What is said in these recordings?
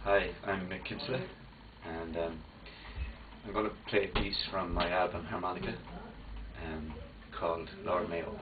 Hi, I'm Mick Kinsley, and I'm going to play a piece from my album Harmonica called Lord Mayo.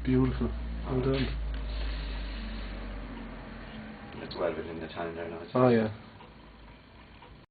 Beautiful. Well done. It's well within the time there now. Oh yeah.